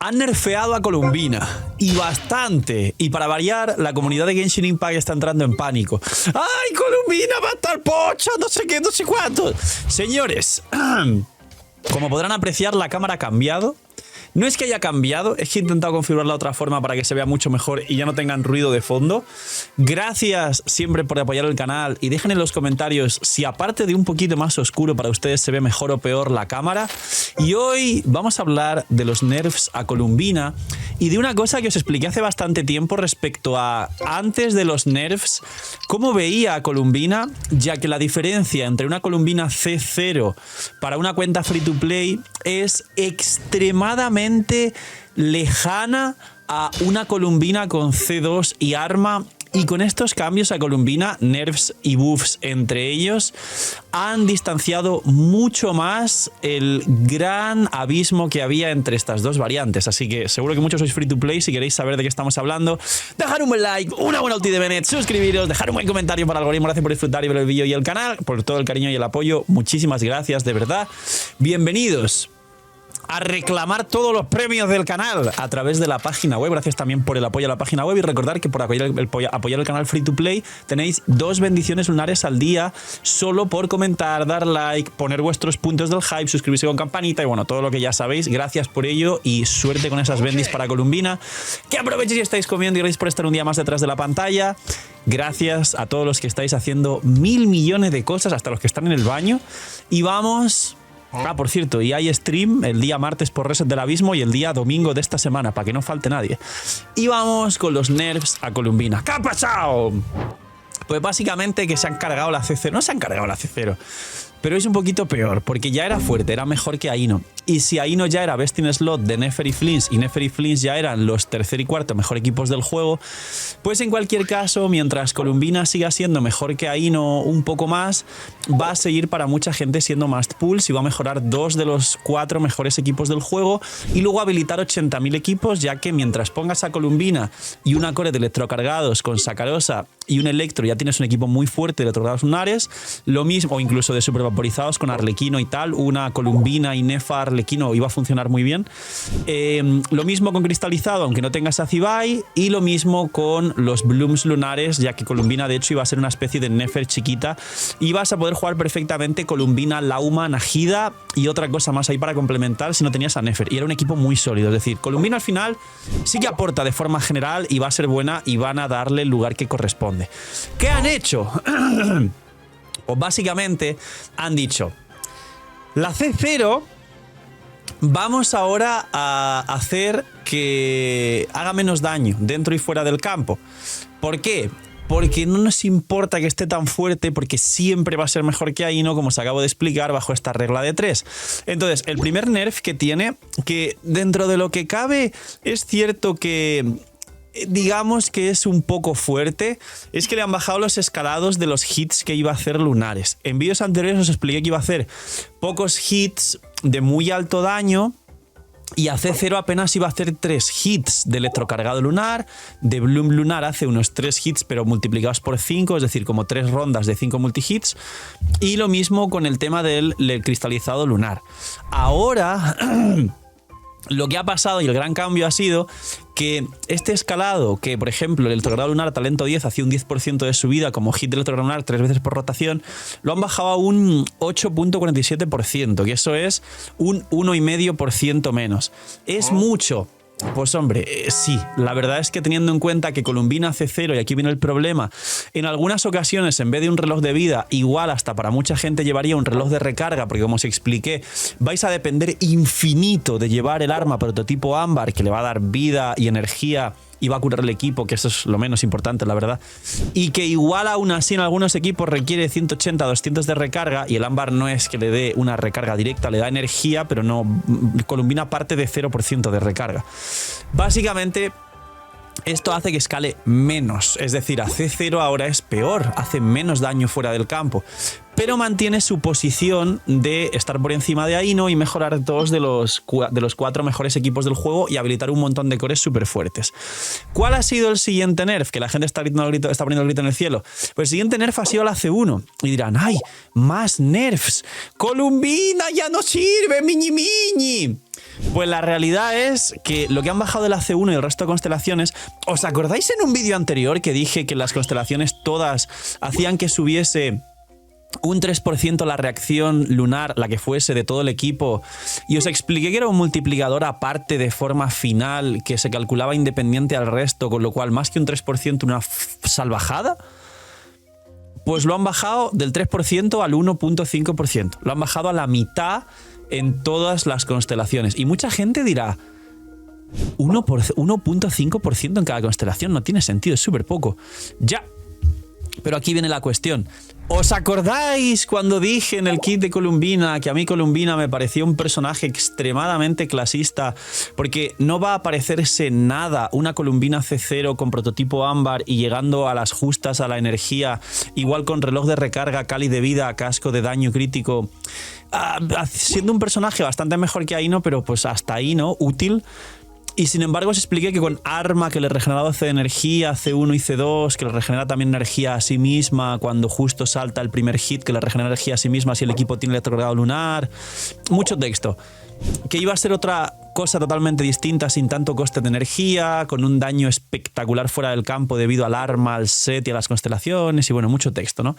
Han nerfeado a Columbina. Y bastante. Y para variar, la comunidad de Genshin Impact está entrando en pánico. ¡Ay, Columbina va a estar pocha! No sé qué, no sé cuánto. Señores, como podrán apreciar, la cámara ha cambiado. No es que haya cambiado, es que he intentado configurarla de otra forma para que se vea mucho mejor y ya no tengan ruido de fondo. Gracias siempre por apoyar el canal y dejen en los comentarios si aparte de un poquito más oscuro para ustedes se ve mejor o peor la cámara. Y hoy vamos a hablar de los nerfs a Columbina y de una cosa que os expliqué hace bastante tiempo respecto a antes de los nerfs, cómo veía a Columbina, ya que la diferencia entre una Columbina C0 para una cuenta free to play es extremadamente lejana a una Columbina con C2 y arma. Y con estos cambios a Columbina, nerfs y buffs entre ellos, han distanciado mucho más el gran abismo que había entre estas dos variantes. Así que seguro que muchos sois free to play. Si queréis saber de qué estamos hablando, dejar un buen like, una buena ulti de Bennett, suscribiros, dejar un buen comentario para el algoritmo. Gracias por disfrutar y ver el vídeo y el canal, por todo el cariño y el apoyo. Muchísimas gracias, de verdad. Bienvenidos a reclamar todos los premios del canal a través de la página web. Gracias también por el apoyo a la página web y recordar que por apoyar el canal Free to Play tenéis 2 bendiciones lunares al día solo por comentar, dar like, poner vuestros puntos del hype, suscribirse con campanita y bueno, todo lo que ya sabéis. Gracias por ello y suerte con esas bendis para Columbina. Que aprovechéis y estáis comiendo y gracias por estar un día más detrás de la pantalla. Gracias a todos los que estáis haciendo 1000 millones de cosas, hasta los que están en el baño. Y vamos... por cierto, y hay stream el día martes por Reset del Abismo y el día domingo de esta semana, para que no falte nadie. Y vamos con los nerfs a Columbina. ¿Qué ha pasado? Pues básicamente que se han cargado la C0. No se han cargado la C0, pero es un poquito peor, porque ya era fuerte, era mejor que Aino. Y si Aino ya era best in slot de Nefer y Flins, y Nefer y Flins ya eran los tercer y cuarto mejor equipos del juego, pues en cualquier caso, mientras Columbina siga siendo mejor que Aino un poco más, va a seguir para mucha gente siendo must pulls y va a mejorar 2 de los 4 mejores equipos del juego y luego habilitar 80.000 equipos, ya que mientras pongas a Columbina y una core de electrocargados con Sakarosa y un Electro, ya tienes un equipo muy fuerte de electrocargados lunares, lo mismo, o incluso de supervaporizados con Arlequino y tal, una Columbina y Nefa Arlequino iba a funcionar muy bien. Lo mismo con cristalizado, aunque no tengas a Zibai, y lo mismo con los Blooms lunares, ya que Columbina de hecho iba a ser una especie de Nefer chiquita y vas a poder jugar perfectamente Columbina, Lauma, Najida y otra cosa más ahí para complementar si no tenías a Nefer. Y era un equipo muy sólido, es decir, Columbina al final sí que aporta de forma general y va a ser buena y van a darle el lugar que corresponde. ¿Qué han hecho? Pues básicamente han dicho, la C0 vamos ahora a hacer que haga menos daño dentro y fuera del campo. ¿Por qué? Porque no nos importa que esté tan fuerte, porque siempre va a ser mejor que Aino, como os acabo de explicar, bajo esta regla de 3. Entonces, el primer nerf que tiene, que dentro de lo que cabe es cierto que digamos que es un poco fuerte, es que le han bajado los escalados de los hits que iba a hacer lunares. En vídeos anteriores os expliqué que iba a hacer pocos hits de muy alto daño y a C0 apenas iba a hacer 3 hits de electrocargado lunar, de Bloom lunar hace unos 3 hits pero multiplicados por 5, es decir, como 3 rondas de 5 multihits, y lo mismo con el tema del cristalizado lunar. Ahora lo que ha pasado y el gran cambio ha sido que este escalado, que por ejemplo el electrocargado lunar talento 10 hacía un 10% de subida como hit de electrocargado lunar 3 veces por rotación, lo han bajado a un 8.47%, que eso es un 1,5% menos. ¿Es mucho? Pues hombre, sí, la verdad es que teniendo en cuenta que Columbina C0, y aquí viene el problema, en algunas ocasiones en vez de un reloj de vida, igual hasta para mucha gente llevaría un reloj de recarga, porque como os expliqué, vais a depender infinito de llevar el arma prototipo ámbar, que le va a dar vida y energía y va a curar el equipo, que eso es lo menos importante, la verdad. Y que igual aún así en algunos equipos requiere 180, 200 de recarga, y el ámbar no es que le dé una recarga directa, le da energía, pero no, Columbina parte de 0% de recarga. Básicamente, esto hace que escale menos, es decir, a C0 ahora es peor, hace menos daño fuera del campo, pero mantiene su posición de estar por encima de Aino y mejorar 2 de los 4 mejores equipos del juego y habilitar un montón de cores súper fuertes. ¿Cuál ha sido el siguiente nerf? Que la gente está poniendo el grito en el cielo. Pues el siguiente nerf ha sido la C1. Y dirán, ¡ay, más nerfs! ¡Columbina ya no sirve, miñi miñi! Pues la realidad es que lo que han bajado de la C1 y el resto de constelaciones... ¿Os acordáis en un vídeo anterior que dije que las constelaciones todas hacían que subiese un 3% la reacción lunar, la que fuese, de todo el equipo? Y os expliqué que era un multiplicador aparte de forma final que se calculaba independiente al resto, con lo cual más que un 3% una salvajada. Pues lo han bajado del 3% al 1.5%. Lo han bajado a la mitad en todas las constelaciones. Y mucha gente dirá, 1.5% en cada constelación no tiene sentido, es súper poco. Ya, pero aquí viene la cuestión. ¿Os acordáis cuando dije en el kit de Columbina que a mí Columbina me parecía un personaje extremadamente clasista porque no va a parecerse nada una Columbina C0 con prototipo ámbar y llegando a las justas a la energía, igual con reloj de recarga, cáliz de vida, casco de daño crítico, siendo un personaje bastante mejor que Aino, pero pues hasta ahí, ¿no? Útil. Y sin embargo os expliqué que con arma que le regenera 12 de energía, C1 y C2, que le regenera también energía a sí misma cuando justo salta el primer hit, que le regenera energía a sí misma si el equipo tiene electrogrado lunar. Mucho texto. Que iba a ser otra cosa totalmente distinta, sin tanto coste de energía, con un daño espectacular fuera del campo debido al arma, al set y a las constelaciones, y bueno, mucho texto, ¿no?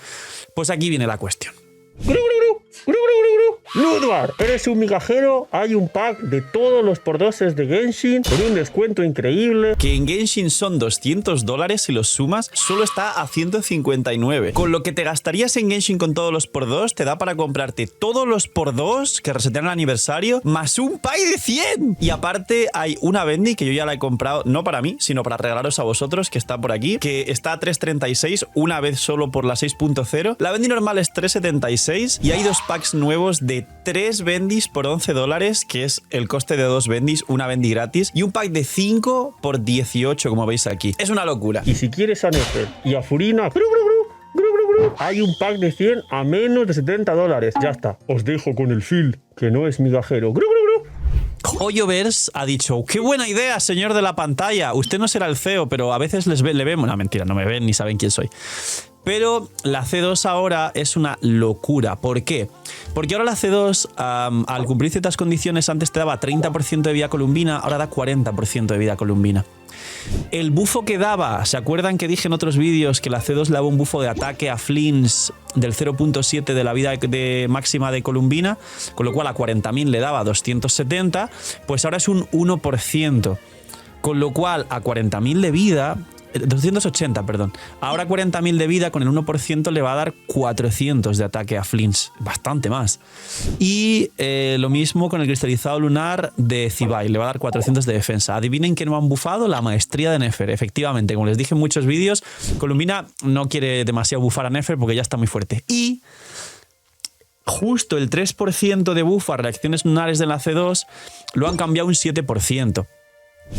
Pues aquí viene la cuestión. Ludwig, eres un migajero. Hay un pack de todos los por-doses de Genshin con un descuento increíble. Que en Genshin son $200 si los sumas, solo está a 159. Con lo que te gastarías en Genshin con todos los por-2, te da para comprarte todos los por-2 que resetean el aniversario, más un pack de 100. Y aparte hay una Bendy que yo ya la he comprado, no para mí, sino para regalaros a vosotros, que está por aquí, que está a 3.36, una vez solo por la 6.0. La Bendy normal es 3.76 y hay dos packs nuevos de 3 Bendis por $11, que es el coste de 2 Bendis, una Bendy gratis, y un pack de 5 por 18, como veis aquí. Es una locura. Y si quieres a Nefer y a Furina, hay un pack de 100 a menos de $70. Ya está. Os dejo con el Phil, que no es migajero. Hoyoverse ha dicho, qué buena idea, señor de la pantalla. Usted no será el CEO, pero a veces le vemos. No, mentira, no me ven ni saben quién soy. Pero la C2 ahora es una locura. ¿Por qué? Porque ahora la C2, al cumplir ciertas condiciones, antes te daba 30% de vida columbina, ahora da 40% de vida columbina. El bufo que daba, ¿se acuerdan que dije en otros vídeos que la C2 le daba un bufo de ataque a Flins del 0.7 de la vida máxima de columbina? Con lo cual a 40.000 le daba 270, pues ahora es un 1%. Con lo cual a 40.000 de vida... 280, perdón. Ahora 40.000 de vida con el 1% le va a dar 400 de ataque a Flins. Bastante más. Y lo mismo con el cristalizado lunar de Zibai. Le va a dar 400 de defensa. Adivinen que no han bufado la maestría de Nefer. Efectivamente, como les dije en muchos vídeos, Columbina no quiere demasiado bufar a Nefer porque ya está muy fuerte. Y justo el 3% de buff a reacciones lunares de la C2 lo han cambiado un 7%.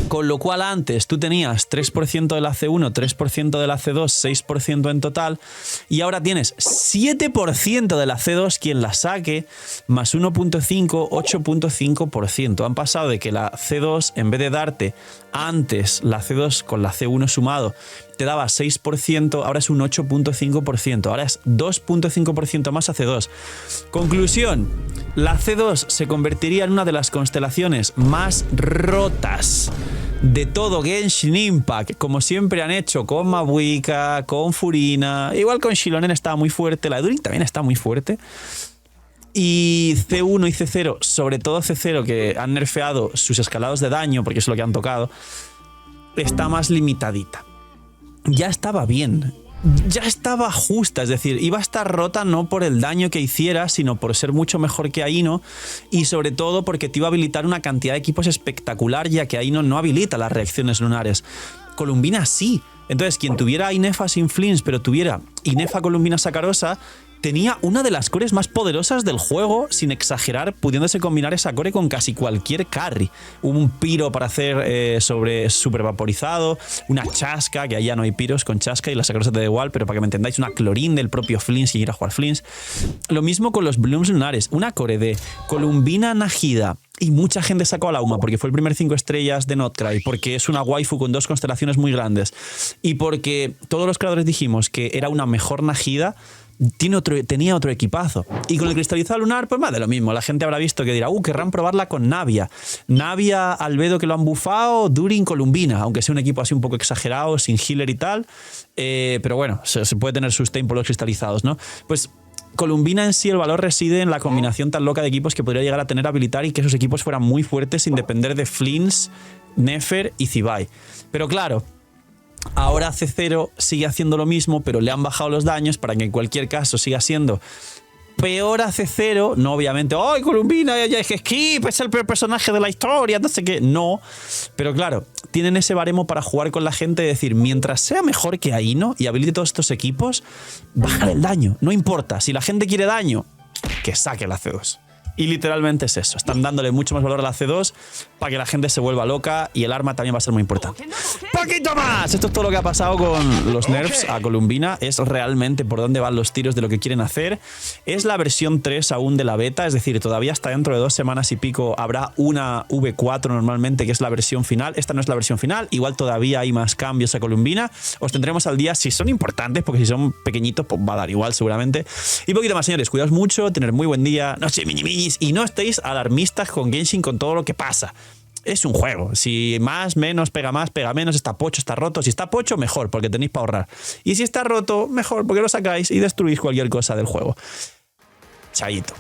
Con lo cual antes tú tenías 3% de la C1, 3% de la C2, 6% en total, y ahora tienes 7% de la C2 quien la saque, más 1.5, 8.5%. Han pasado de que la C2, en vez de darte antes la C2 con la C1 sumado, te daba 6%, ahora es un 8.5%, ahora es 2.5% más a C2. Conclusión, la C2 se convertiría en una de las constelaciones más rotas de todo Genshin Impact, como siempre han hecho con Mabuika, con Furina, igual con Shilonen estaba muy fuerte, la Edurin también está muy fuerte. Y C1 y C0, sobre todo C0, que han nerfeado sus escalados de daño, porque es lo que han tocado, está más limitadita. Ya estaba bien, ya estaba justa, es decir, iba a estar rota no por el daño que hiciera, sino por ser mucho mejor que Aino, y sobre todo porque te iba a habilitar una cantidad de equipos espectacular, ya que Aino no habilita las reacciones lunares. Columbina sí. Entonces, quien tuviera Inefa sin Flins, pero tuviera Inefa Columbina Sacarosa, tenía una de las cores más poderosas del juego, sin exagerar, pudiéndose combinar esa core con casi cualquier carry. Hubo un piro para hacer super vaporizado, una chasca, que allá no hay piros con chasca y la Sacarosa te da igual, pero para que me entendáis, una clorín del propio Flins y ir a jugar Flins. Lo mismo con los Blooms lunares, una core de Columbina Najida. Y mucha gente sacó a Lauma porque fue el primer 5 estrellas de Notcry, porque es una waifu con 2 constelaciones muy grandes y porque todos los creadores dijimos que era una mejor Najida. tenía otro equipazo. Y con el cristalizado lunar, pues más de lo mismo. La gente habrá visto que dirá, querrán probarla con Navia. Navia, Albedo que lo han bufado, Durin, Columbina, aunque sea un equipo así un poco exagerado, sin healer y tal. Pero bueno, se puede tener sustain por los cristalizados, ¿no? Pues Columbina en sí, el valor reside en la combinación tan loca de equipos que podría llegar a tener habilitar y que esos equipos fueran muy fuertes sin depender de Flins, Nefer y Zibai. Pero claro, ahora C0 sigue haciendo lo mismo, pero le han bajado los daños para que en cualquier caso siga siendo peor a C0. No, obviamente, ¡ay, Columbina! Ya es que Skip es el peor personaje de la historia, no sé qué. No, pero claro, tienen ese baremo para jugar con la gente y decir, mientras sea mejor que Aino y habilite todos estos equipos, bajar el daño. No importa, si la gente quiere daño, que saque la C2. Y literalmente es eso. Están dándole mucho más valor a la C2 para que la gente se vuelva loca y el arma también va a ser muy importante. ¡Poquito más! Esto es todo lo que ha pasado con los nerfs a Columbina. Es realmente por dónde van los tiros de lo que quieren hacer. Es la versión 3 aún de la beta, es decir, todavía hasta dentro de 2 semanas y pico habrá una V4 normalmente, que es la versión final. Esta no es la versión final. Igual todavía hay más cambios a Columbina. Os tendremos al día si son importantes, porque si son pequeñitos, pues va a dar igual seguramente. Y poquito más, señores. Cuidaos mucho, tener muy buen día. No sé, mini y no estéis alarmistas con Genshin, con todo lo que pasa. Es un juego. Si más, menos, pega más, pega menos, está pocho, está roto. Si está pocho, mejor, porque tenéis para ahorrar. Y si está roto, mejor, porque lo sacáis y destruís cualquier cosa del juego. Chaito.